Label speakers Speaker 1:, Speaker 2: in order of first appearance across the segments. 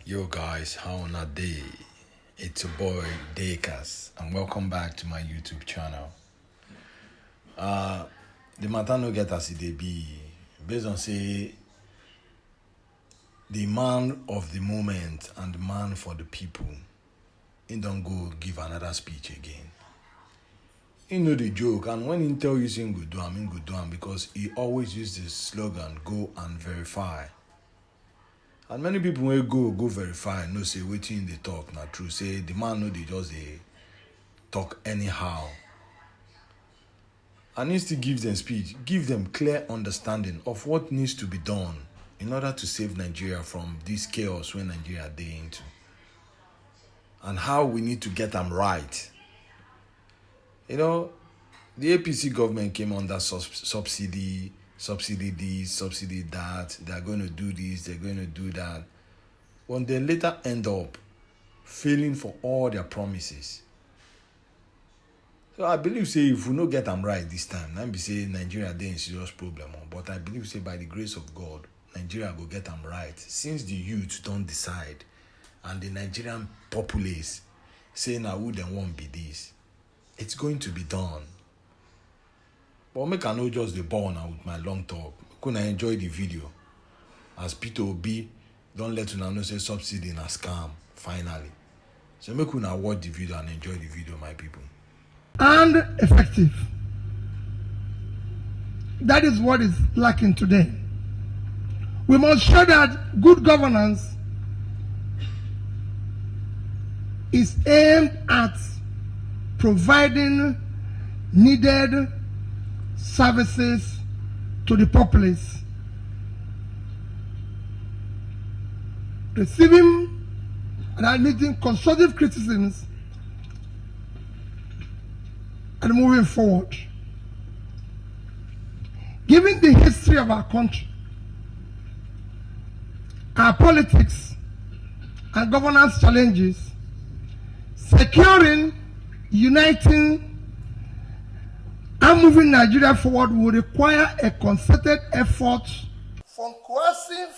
Speaker 1: Yo guys, how on a day? It's your boy Decas and welcome back to my YouTube channel. The matter no get as it dey be based on say the man of the moment and the man for the people. He don't go give another speech again. He know the joke, and when he tell you say he go do am because he always use the slogan go and verify. And many people wey go verify know say wetin dey talk na true. Say the man no dey just dey talk anyhow. And he still give them speech, give them clear understanding of what needs to be done in order to save Nigeria from this chaos wey Nigeria dey into. And how we need to get them right. You know, the APC government came under subsidy this, subsidy that. They're going to do this, they're going to do that. When they later end up failing for all their promises. So I believe say if we no get them right this time, then be say Nigeria dey in serious problem. But I believe say by the grace of God, Nigeria will get them right. Since the youth don't decide and the Nigerian populace say now who dem want be this, it's going to be done. But make I no just the ball now with my long talk. Could I enjoy the video? As Peter Obi don't let you know say subsidy in a scam finally. So make una watch the video and enjoy the video, my people.
Speaker 2: And effective. That is what is lacking today. We must show that good governance is aimed at providing needed services to the populace, receiving and admitting constructive criticisms and moving forward. Given the history of our country, our politics and governance challenges, securing, uniting, and moving Nigeria forward will require a concerted effort from coercive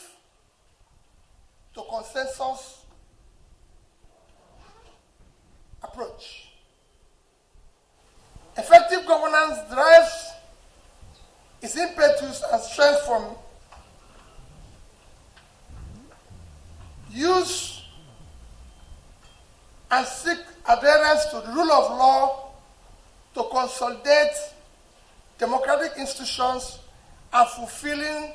Speaker 2: to consensus approach. Effective governance derives its impetus and strength from use and seek adherence to the rule of law to consolidate democratic institutions and fulfilling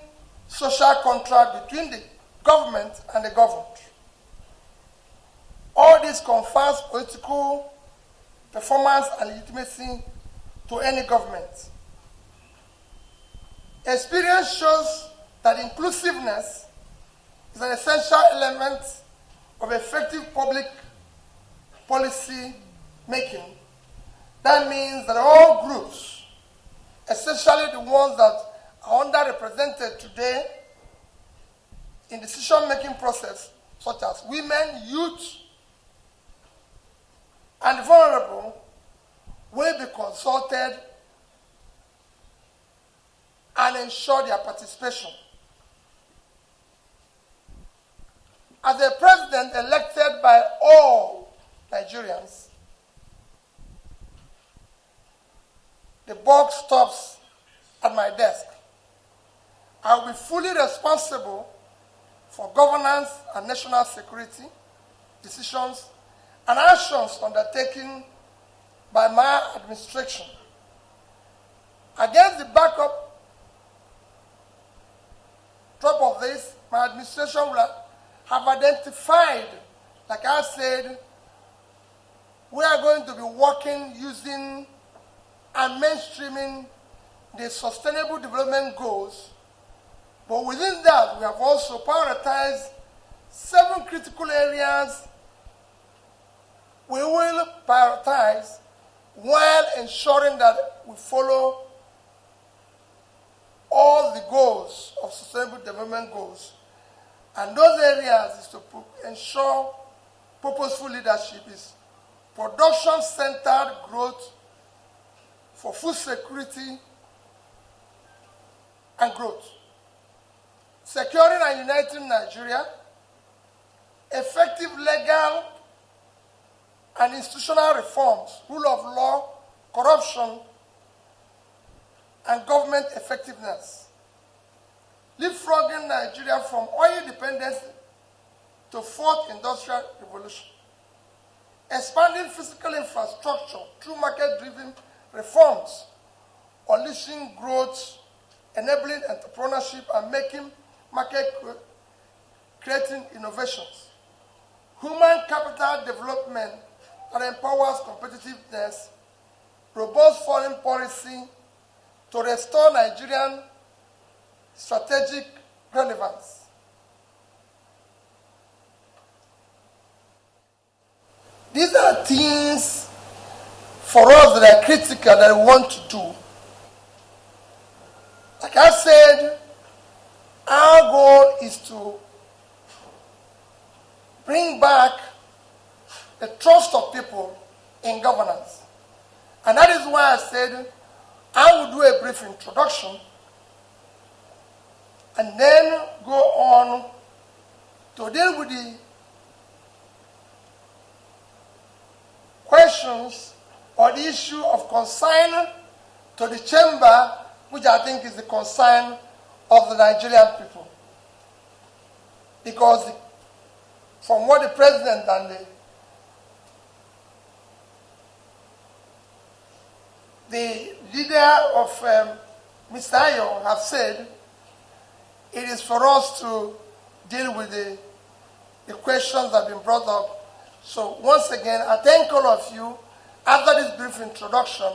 Speaker 2: social contract between the government and the governed. All this confers political performance and legitimacy to any government. Experience shows that inclusiveness is an essential element of effective public policy making. That means that all groups, especially the ones that are underrepresented today in decision-making process, such as women, youth, and vulnerable, will be consulted and ensure their participation. As a president elected by all Nigerians, the buck stops at my desk. I will be fully responsible for governance and national security decisions and actions undertaken by my administration. Against the backdrop of this, my administration will have identified, like I said, we are going to be working using and mainstreaming the Sustainable Development Goals. But within that, we have also prioritized 7 critical areas we will prioritize while ensuring that we follow all the goals of Sustainable Development Goals. And those areas is to ensure purposeful leadership is production-centered growth for food security and growth. Securing and uniting Nigeria, effective legal and institutional reforms, rule of law, corruption, and government effectiveness, leapfrogging Nigeria from oil dependence to fourth industrial revolution, expanding physical infrastructure through market-driven reforms, unleashing growth, enabling entrepreneurship, and making creating innovations, human capital development that empowers competitiveness, robust foreign policy to restore Nigerian strategic relevance. These are things for us that are critical that we want to do. Like I said, our goal is to bring back the trust of people in governance. And that is why I said I will do a brief introduction and then go on to deal with the questions or the issue of concern to the chamber, which I think is the concern of the Nigerian people. Because from what the president and the leader of Mr. Ayo have said, it is for us to deal with the questions that have been brought up. So once again, I thank all of you after this brief introduction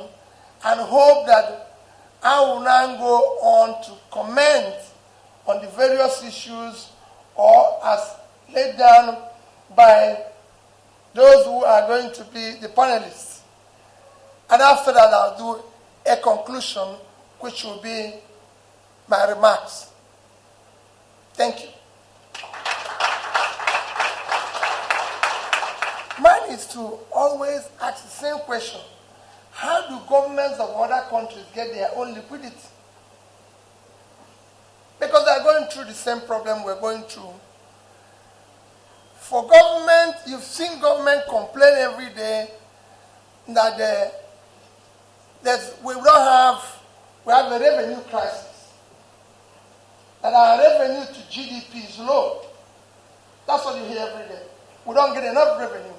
Speaker 2: and hope that I will now go on to comment on the various issues or as laid down by those who are going to be the panelists. And after that, I'll do a conclusion, which will be my remarks. Thank you. Mine is to always ask the same question. How do governments of other countries get their own liquidity? Because they're going through the same problem we're going through. For government, you've seen government complain every day that we have a revenue crisis, that our revenue to GDP is low. That's what you hear every day. We don't get enough revenue.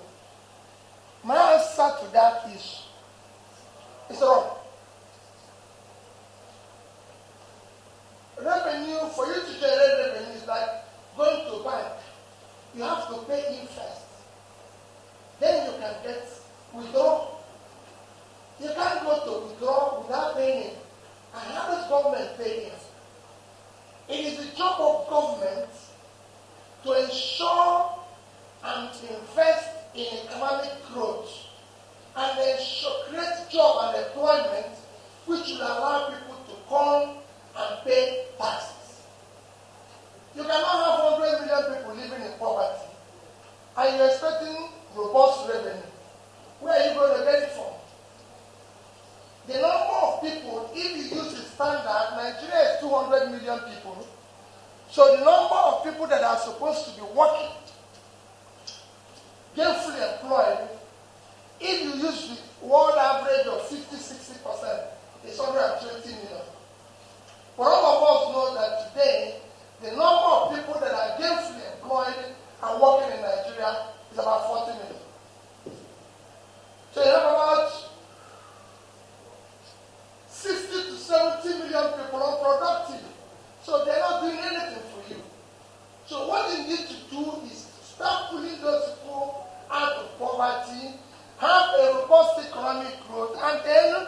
Speaker 2: My answer to that is, it's wrong. Revenue, for you to generate revenue is like going to a bank. You have to pay interest. Then you can get withdraw. You can't go to withdraw without paying. And how does government pay it? It is the job of government to ensure and to invest in economic growth and create job and employment which will allow people to come and pay taxes. You cannot have 100 million people living in poverty and you're expecting robust revenue. Where are you going to get it from? The number of people, if you use the standard, Nigeria is 200 million people. So the number of people that are supposed to be working, gainfully employed, if you use the world average of 50-60%, it's 120 million. But all of us know that today, the number of people that are gainfully employed and working in Nigeria is about 40 million. So you have about 60 to 70 million people unproductive. So they're not doing anything for you. So what you need to do is start pulling those people out of poverty, have a robust economic growth, and then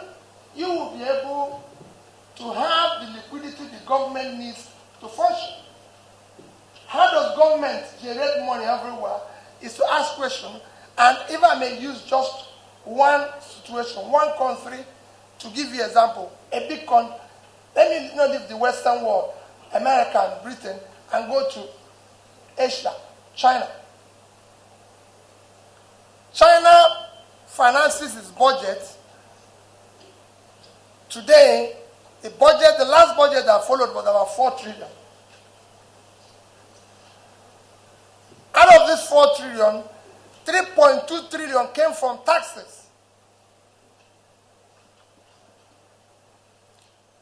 Speaker 2: you will be able to have the liquidity the government needs to function. How does government generate money everywhere? Is to ask questions. And if I may use just one situation, one country, to give you an example, a big country, let me not leave the Western world, America and Britain, and go to Asia, China. China finances its budget. Today, the last budget that followed was about 4 trillion. Out of this 1.4 trillion, 3.2 trillion came from taxes.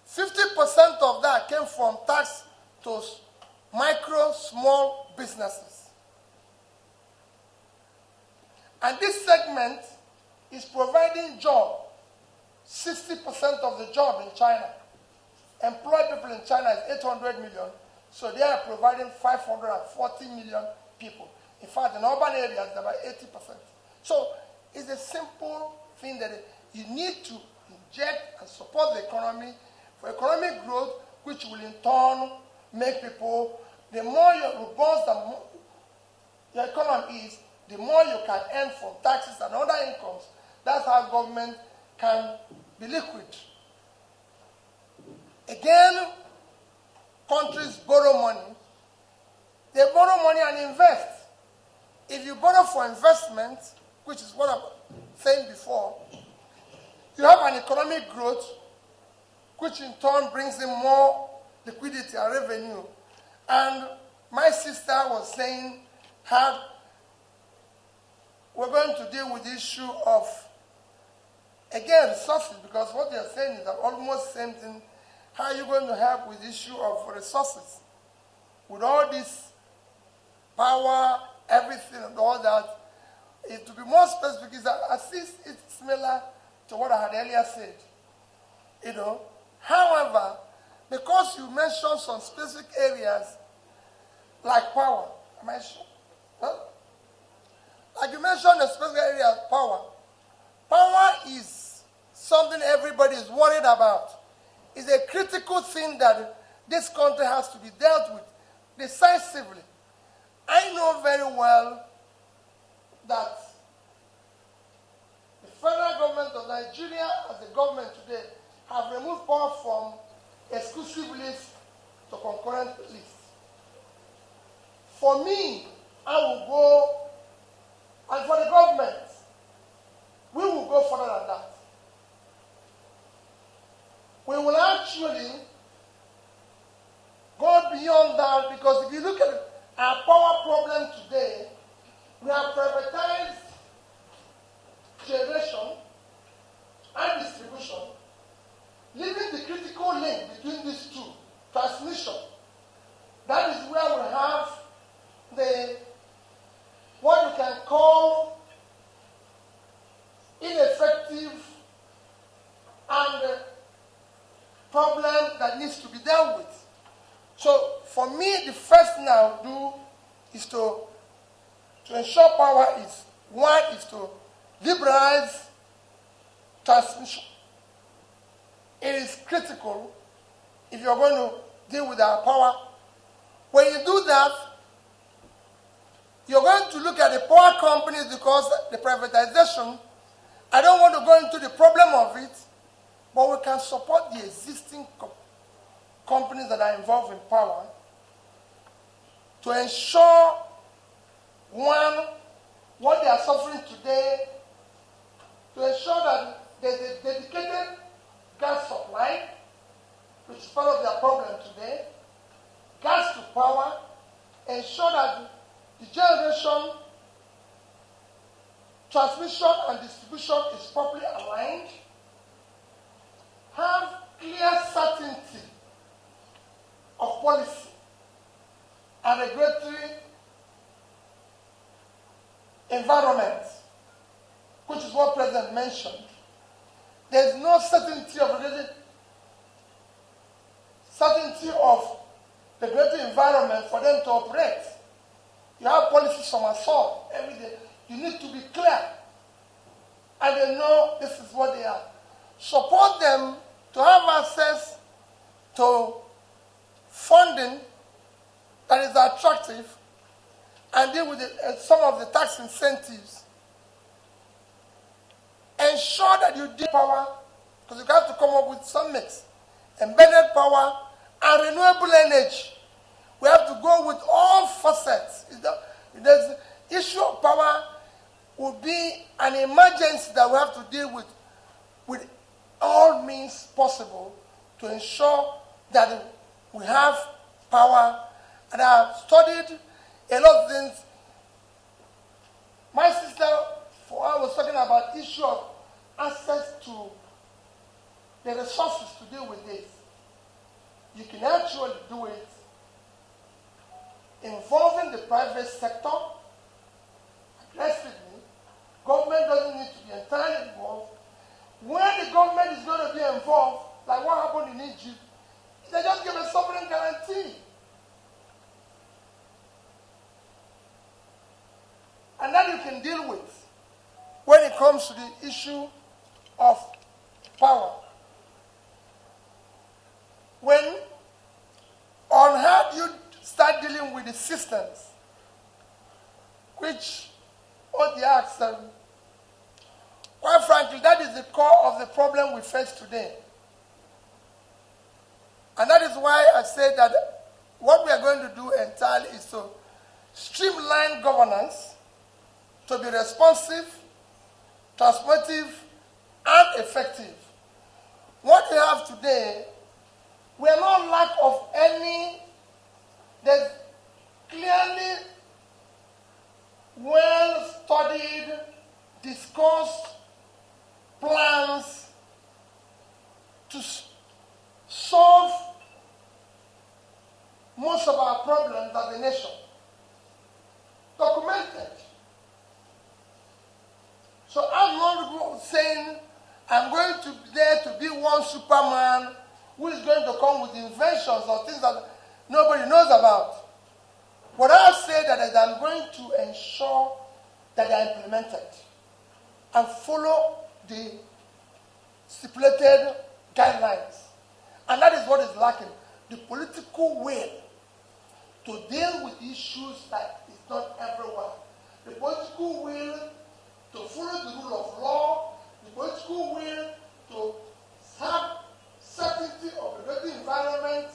Speaker 2: 50% of that came from tax to micro, small businesses. And this segment is providing job. 60% of the job in China. Employed people in China is 800 million, so they are providing 540 million people. In fact, in urban areas, it's about 80%. So it's a simple thing that you need to inject and support the economy for economic growth, which will in turn make people, the more robust your economy is, the more you can earn from taxes and other incomes. That's how government can be liquid. Again, countries borrow money. They borrow money and invest. If you borrow for investment, which is what I'm saying before, you have an economic growth, which in turn brings in more liquidity and revenue. And my sister was saying how we're going to deal with the issue of, again, resources, because what they're saying is almost the same thing. How are you going to help with the issue of resources? With all this power, everything and all that, to be more specific, is that it's similar to what I had earlier said. You know, however, because you mentioned some specific areas like power, like you mentioned a specific area of power. Power is something everybody is worried about. It's a critical thing that this country has to be dealt with decisively. I know very well that the federal government of Nigeria, as a government today, have removed power from exclusive list to concurrent list. For me, I will go, and for the government, we will go further than that. We will actually go beyond that, because if you look at our power problem today, we have privatized generation and distribution, leaving the critical link between these two, transmission. That is where we have what we can call ineffective and problem that needs to be dealt with. So for me, the first thing I will do is to ensure power is, one is to liberalize transmission. It is critical if you're going to deal with our power. When you do that, you're going to look at the power companies, because the privatization, I don't want to go into the problem of it, but we can support the existing companies that are involved in power to ensure, one, what they are suffering today, to ensure that there's a dedicated gas supply, which is part of their problem today, gas to power, ensure that the generation, transmission and distribution is properly aligned, have clear certainty of policy and regulatory environment, which is what President mentioned. There's no certainty of regulatory environment for them to operate. You have policies from assault every day. You need to be clear. And they know this is what they are. Support them to have access to funding that is attractive, and deal with some of the tax incentives. Ensure that you do power, because you have to come up with some mix. Embedded power and renewable energy. We have to go with all facets. The issue of power will be an emergency that we have to deal with all means possible to ensure that we have power. And I have studied a lot of things issue of access to the resources to deal with this. You can actually do it involving the private sector aggressively. Government doesn't need to be entirely involved. When the government is going to be involved, like what happened in Egypt, they just give a sovereign guarantee. And that you can deal with when it comes to the issue of power. On how do you start dealing with the systems, which ODI asks, quite frankly, that is the core of the problem we face today. And that is why I said that what we are going to do entirely is to streamline governance to be responsive, transformative, and effective. What we have today, we are not lack of any, there's clearly well-studied, discussed plans to solve most of our problems as a nation. Documented. So I'm not saying I'm going to be there to be one Superman who is going to come with inventions or things that nobody knows about. What I've said that is I'm going to ensure that they are implemented and follow the stipulated guidelines. And that is what is lacking. The political will to deal with issues that is not everywhere. The political will to follow the rule of law, the political will to have certainty of the regulatory environment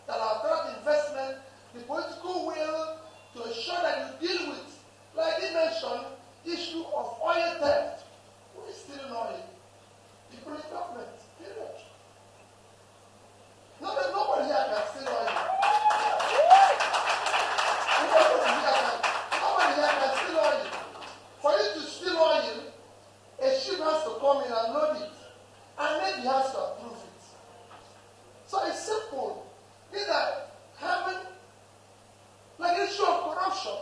Speaker 2: that attract investment, the political will to ensure that you deal with, like he mentioned, issue of oil theft. Who is stealing oil? People in government, period. Nobody here can steal oil. Nobody here can steal oil. For you to steal oil, a ship has to come in and load it. And then he has to approve it. So it's simple. These are having, like the issue of corruption.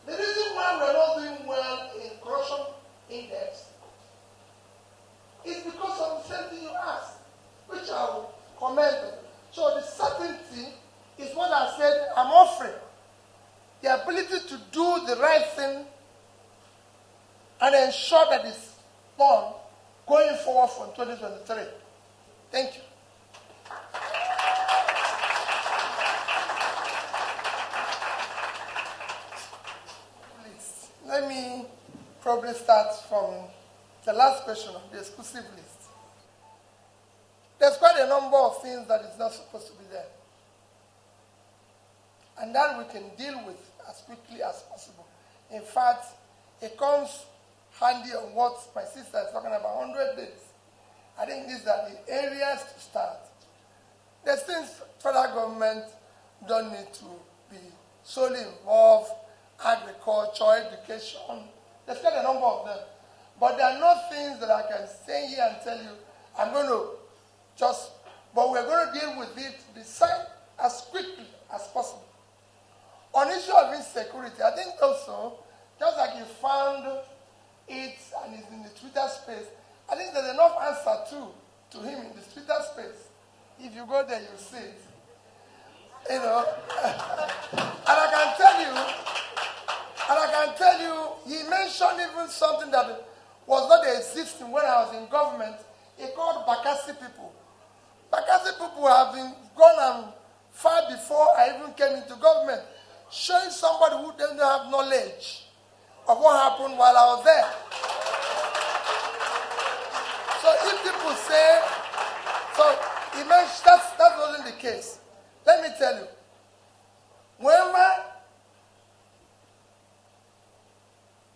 Speaker 2: The reason why we're not doing well in corruption index is because of the same thing you asked, which I will comment on. So the certainty is what I said I'm offering. The ability to do the right thing and ensure that it's done going forward from 2023. Thank you. Please, let me probably start from the last question of the exclusive list. There's quite a number of things that is not supposed to be there. And that we can deal with as quickly as possible. In fact, it comes handy on what my sister is talking about, 100 days. I think these are the areas to start. There's things federal government don't need to be solely involved, agriculture, education. There's quite a number of them. But there are not things that I can say here and tell you, I'm going to just, but we're going to deal with it beside as quickly as possible. On issue of insecurity, I think also, just like you found it and it's in the Twitter space, I think there's enough answer to him in the Twitter space. If you go there, you'll see it. You know, and I can tell you, he mentioned even something that was not existing when I was in government. He called Bakassi people. Bakassi people have been gone far before I even came into government, showing somebody who doesn't have knowledge of what happened while I was there. So if people say, so he mentioned that wasn't the case. Let me tell you, whenever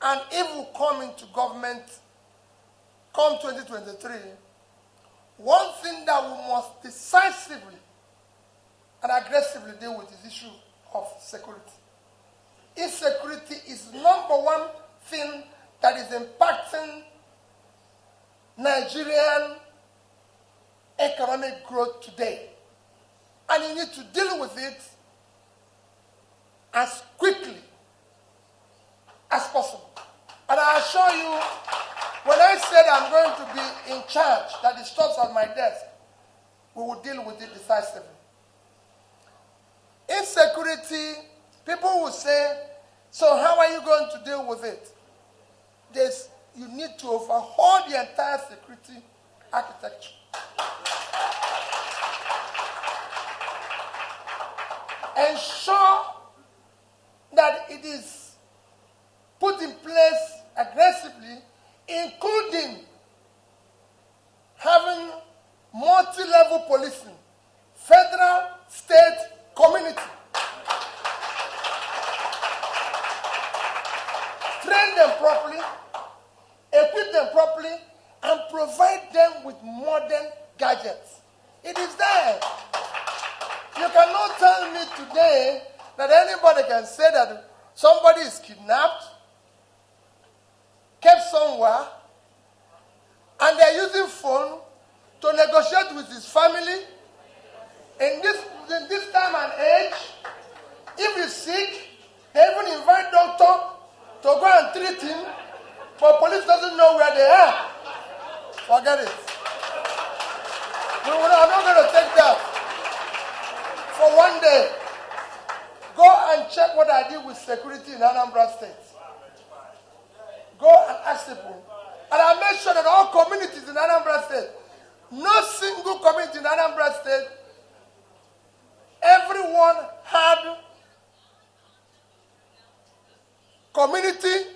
Speaker 2: an evil come into government, come 2023, one thing that we must decisively and aggressively deal with is the issue of security. insecurity is number one thing that is impacting Nigerian economic growth today. And you need to deal with it as quickly as possible. And I assure you, when I said I'm going to be in charge, that it stops on my desk, we will deal with it decisively. Insecurity, people will say, so how are you going to deal with it? You need to overhaul the entire security architecture. Ensure that it is put in place aggressively, including having multi-level policing, federal, state, community. Train them properly, equip them properly, and provide them with modern gadgets. It is there. You cannot tell me today that anybody can say that somebody is kidnapped, kept somewhere, and they're using phone to negotiate with his family. In this time and age, if he's sick, they even invite doctor to go and treat him, but police doesn't know where they are. Forget it. I'm not going to take that for one day. Go and check what I did with security in Anambra State. Go and ask people. And I made sure that all communities in Anambra State, no single community in Anambra State, everyone had community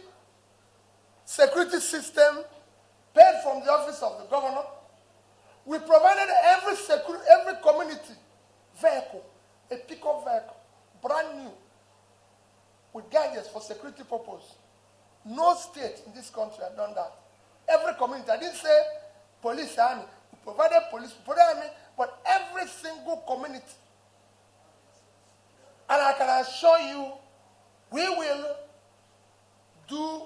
Speaker 2: security system paid from the office of the governor. We provided every community vehicle, a pickup vehicle, brand new, with gadgets for security purpose. No state in this country had done that. Every community, I didn't say police, army. We provided police, we provided army, but every single community. And I can assure you, we will do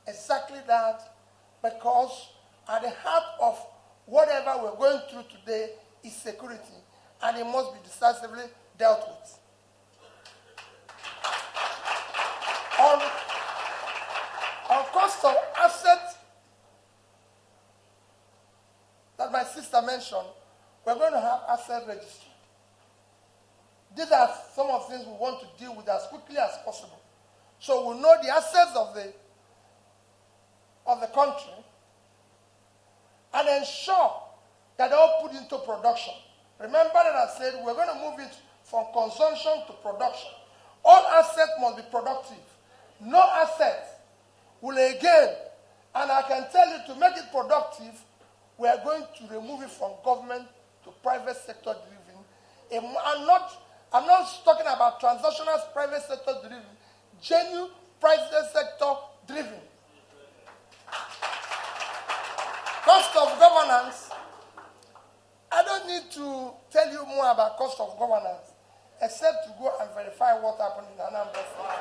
Speaker 2: exactly that, because at the heart of whatever we're going through today is security, and it must be decisively dealt with. On cost of assets that my sister mentioned, we're going to have asset registry. These are some of the things we want to deal with as quickly as possible. So we'll know the assets of the country and ensure that they're all put into production. Remember that I said we're going to move it from consumption to production. All assets must be productive. No asset will again, and I can tell you, to make it productive, we are going to remove it from government to private sector driven. I'm not talking about transactional private sector driven, genuine private sector driven. Cost of governance, I don't need to tell you more about cost of governance, except to go and verify what happened in Anambra State.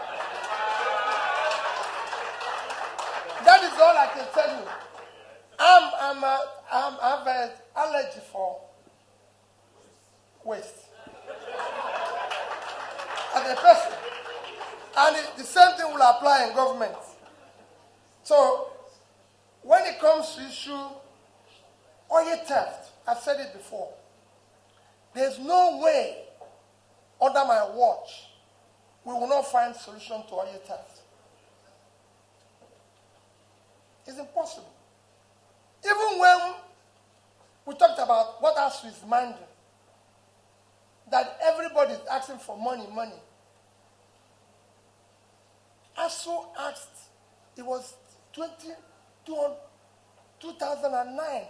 Speaker 2: That is all I can tell you. I have an allergy for waste. As a person. And the same thing will apply in government. So, when it comes to issue oil theft, I've said it before, there's no way under my watch we will not find solution to oil theft. It's impossible. Even when we talked about what ASU is minding, that everybody is asking for money. ASU asked, it was 2009,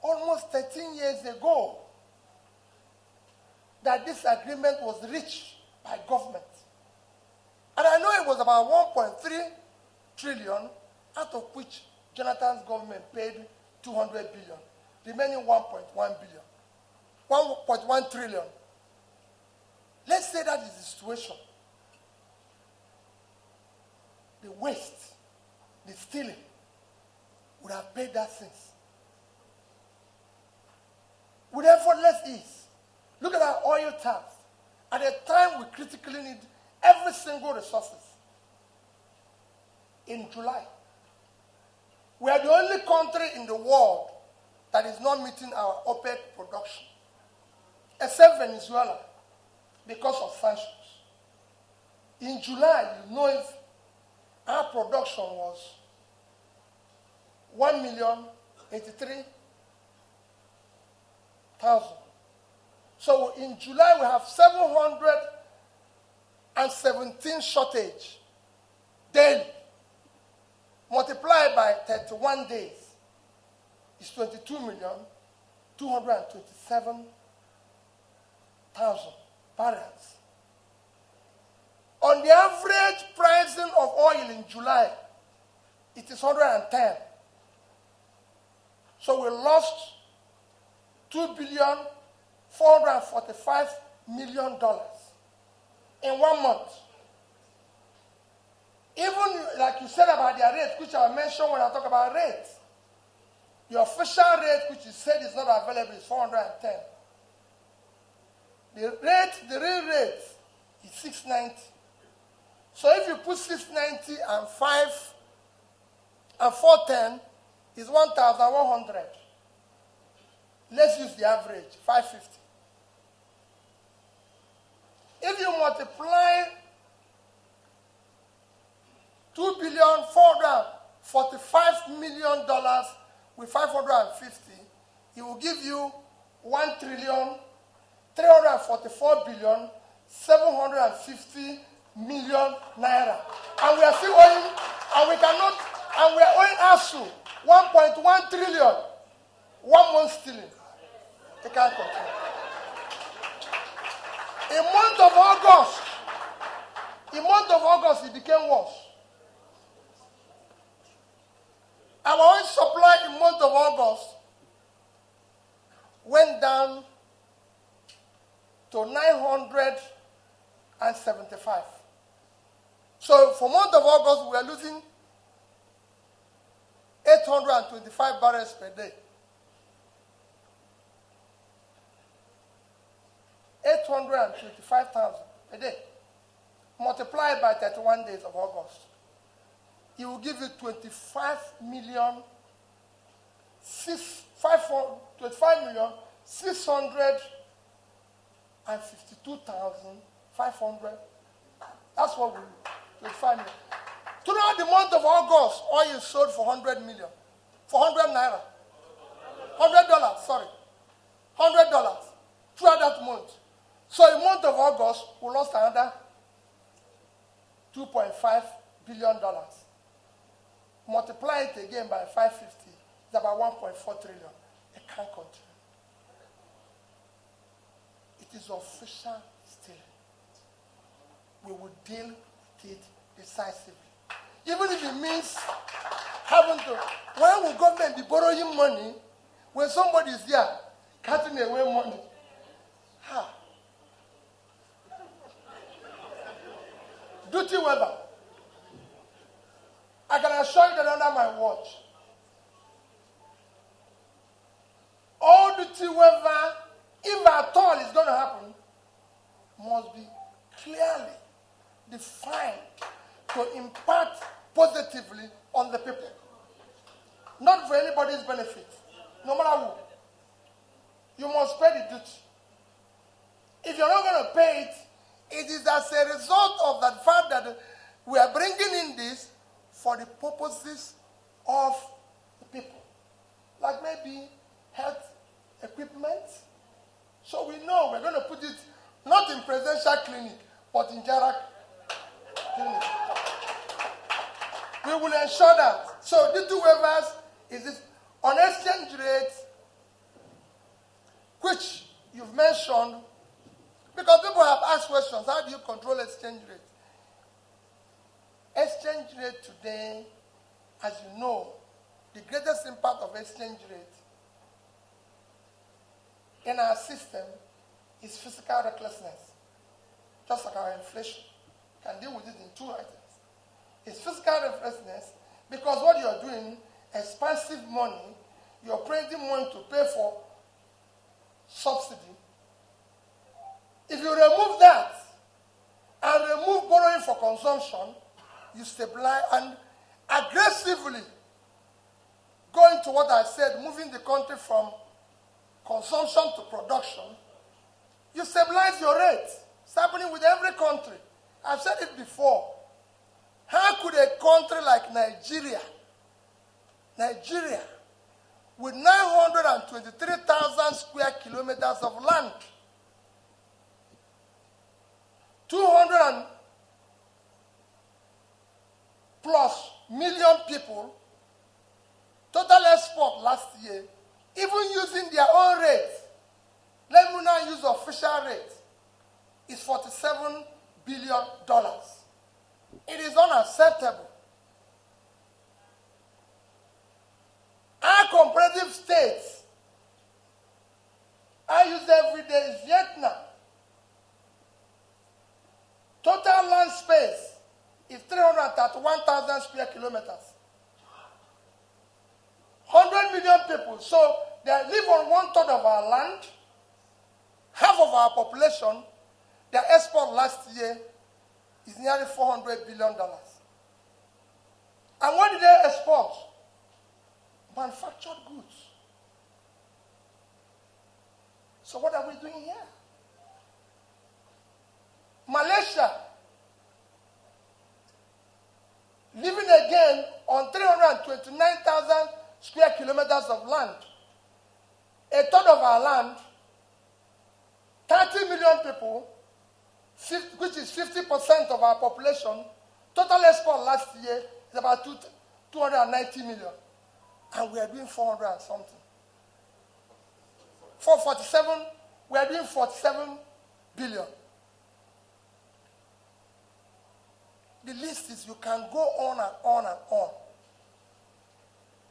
Speaker 2: almost 13 years ago, that this agreement was reached by government. And I know it was about 1.3 trillion, out of which Jonathan's government paid 200 billion, remaining 1.1 billion, 1.1 trillion. Let's say that is the situation. the waste, the stealing, would have paid that since. With effortless ease. Look at our oil taps. At a time we critically need every single resources. In July, we are the only country in the world that is not meeting our OPEC production, except Venezuela, because of sanctions. In July, you know, if our production was 1,083,000. So in July, we have 717 shortage daily. Multiplied by 31 days is 22,227,000 barrels. On the average pricing of oil in July, it is 110. So we lost $2,445,000,000 in 1 month. Even like you said about their rate, which I mentioned when I talk about rates, the official rate, which you said is not available, is 410. The real rate is 690. So if you put 690 and 5 and 410 is 1,100. Let's use the average, 550. If you multiply $2,445,000,000 with 550, it will give you 1,344,750,000,000 naira. And we are still owing, and we are owing ASU 1.1 trillion. 1 month stealing. They can't continue. In month of August, it became worse. Our oil supply in month of August went down to 975. So for month of August, we are losing 825 barrels per day. 825,000 a day. Multiplied by 31 days of August. It will give you 25,652,500. That's what we do. 25 million. Throughout the month of August, oil is sold for 100 million. For 100 naira. $100, sorry. $100 throughout that month. So in the month of August, we lost another $2.5 billion. Multiply it again by 550, it's about 1.4 trillion. It can't continue. It is official stealing. We will deal with it decisively. Even if it means having to, why will government be borrowing money when somebody is here cutting away money? How? Duty waiver. I can assure you that under my watch, all duty waiver, if at all is going to happen, must be clearly defined to impact positively on the people. Not for anybody's benefit, no matter who. You must pay the duty. If you're not going to pay it, it is as a result of the fact that we are bringing in this for the purposes of the people. Like maybe health equipment. So we know we're going to put it not in presidential clinic, but in Jarak clinic. We will ensure that. So the two waivers is this on exchange rate, which you've mentioned, because people have asked questions, how do you control exchange rate? Exchange rate today, as you know, the greatest impact of exchange rate in our system is physical recklessness. Just like our inflation. You can deal with it in two items. is fiscal recklessness, because what you're doing, expensive money, you're printing money to pay for subsidy. If you remove that and remove borrowing for consumption, you stabilize and aggressively going to what I said, moving the country from consumption to production, you stabilize your rate. It's happening with every country. I've said it before. How could a country like Nigeria, with 923,000 square kilometers of land, 200 plus million people, total export last year, even using their own rate, let me now use official rate, is $47 billion. It is unacceptable. Our comparative states I use every day is Vietnam. Total land space is 331,000 square kilometers. 100 million people. So they live on 1/3 of our land, half of our population. Their export last year is nearly $400 billion. And what did they export? Manufactured goods. So what are we doing here? Malaysia, living again on 329,000 square kilometers of land. 1/3 of our land, 30 million people, which is 50% of our population. Total export last year is about 290 million. And we are doing 400 and something. 447, we are doing 47 billion. The list is, you can go on and on and on.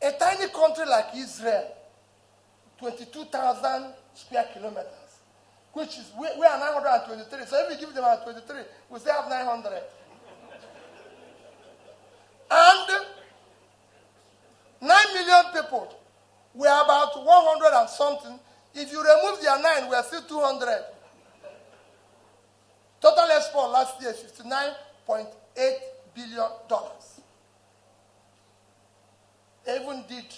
Speaker 2: A tiny country like Israel, 22,000 square kilometers, which is, we are 923. So if we give them 23, we still have 900. And 9 million people, we are about 100 and something. If you remove their 9, we are still 200. Total export last year is $59.8 billion. They even did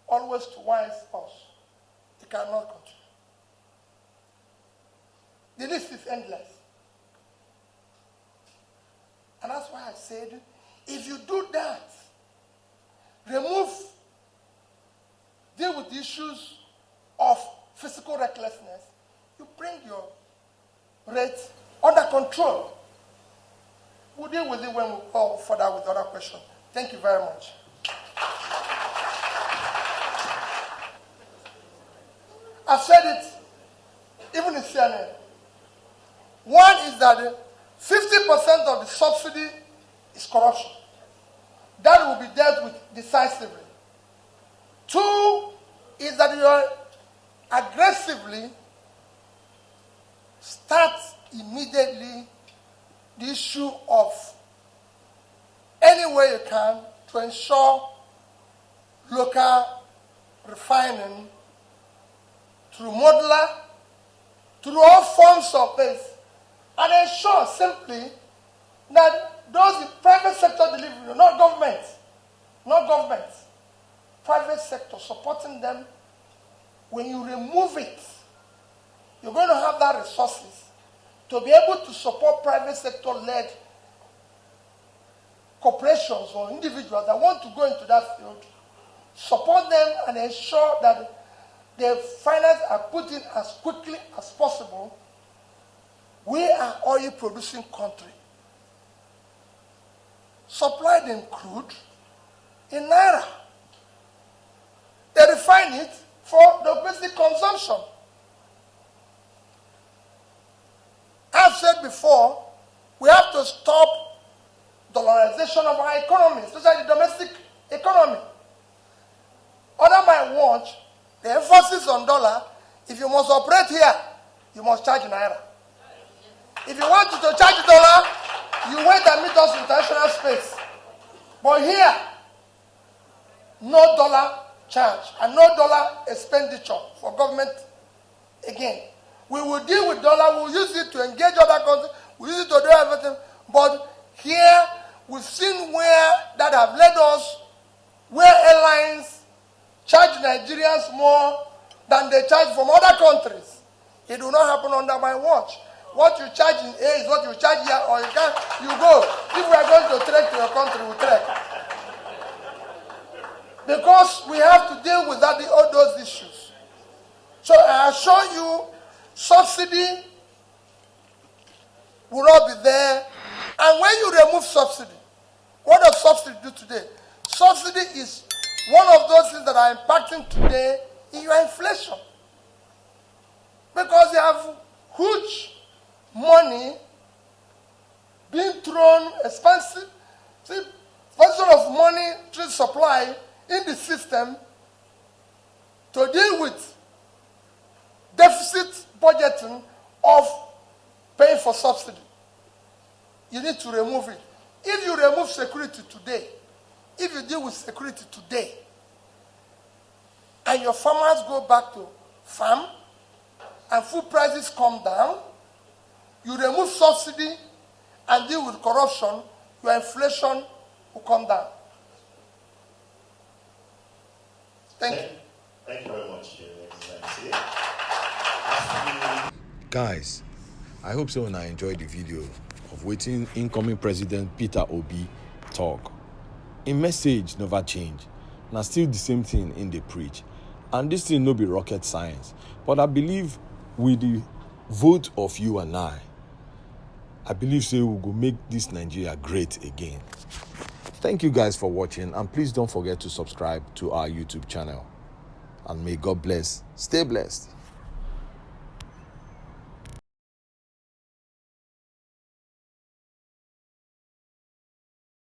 Speaker 2: always to wise us. They cannot continue. The list is endless. And that's why I said, if you do that, deal with the issues of physical recklessness, you bring your rate under control. We'll deal with it when we go further with other questions. Thank you very much. I've said it, even in CNN. One is that 50% of the subsidy is corruption. That will be dealt with decisively. 2 is that you are aggressively start immediately the issue of any way you can to ensure local refining through modular, through all forms of this, and ensure simply that those in private sector delivery, not government, private sector supporting them, when you remove it, you're going to have that resources to be able to support private sector-led corporations or individuals that want to go into that field, support them and ensure that their finance are put in as quickly as possible. We are oil producing country. Supply them crude in naira. They refine it for domestic consumption. I've said before, we have to stop dollarization of our economy, especially the domestic economy. Under my watch, the emphasis on dollar, if you must operate here, you must charge naira. If you want to charge dollar, You went and meet us in international space. But here, no dollar charge and no dollar expenditure for government again. We will deal with dollar, we'll use it to engage other countries, we'll use it to do everything. But here, we've seen where that have led us, where airlines charge Nigerians more than they charge from other countries. It will not happen under my watch. What you charge in A is what you charge here, or you can't, you go. If we are going to trek to your country, we trek. Because we have to deal with that, all those issues. So I assure you, subsidy will not be there. And when you remove subsidy, what does subsidy do today? Subsidy is one of those things that are impacting today in your inflation. Because you have huge money being thrown, expensive of money to supply in the system to deal with deficit budgeting of paying for subsidy. You need to remove it. If you remove security today, if you deal with security today, and your farmers go back to farm, and food prices come down, you remove subsidy and deal with corruption, your inflation will come down. Thank you.
Speaker 3: Thank you very much, Your Excellency.
Speaker 1: Guys, I hope so and I enjoyed the video of waiting incoming President Peter Obi talk. In message never change. Now still the same thing in the preach. And this thing no be rocket science. But I believe with the vote of you and I believe say we will make this Nigeria great again. Thank you guys for watching, and please don't forget to subscribe to our YouTube channel. And may God bless. Stay blessed.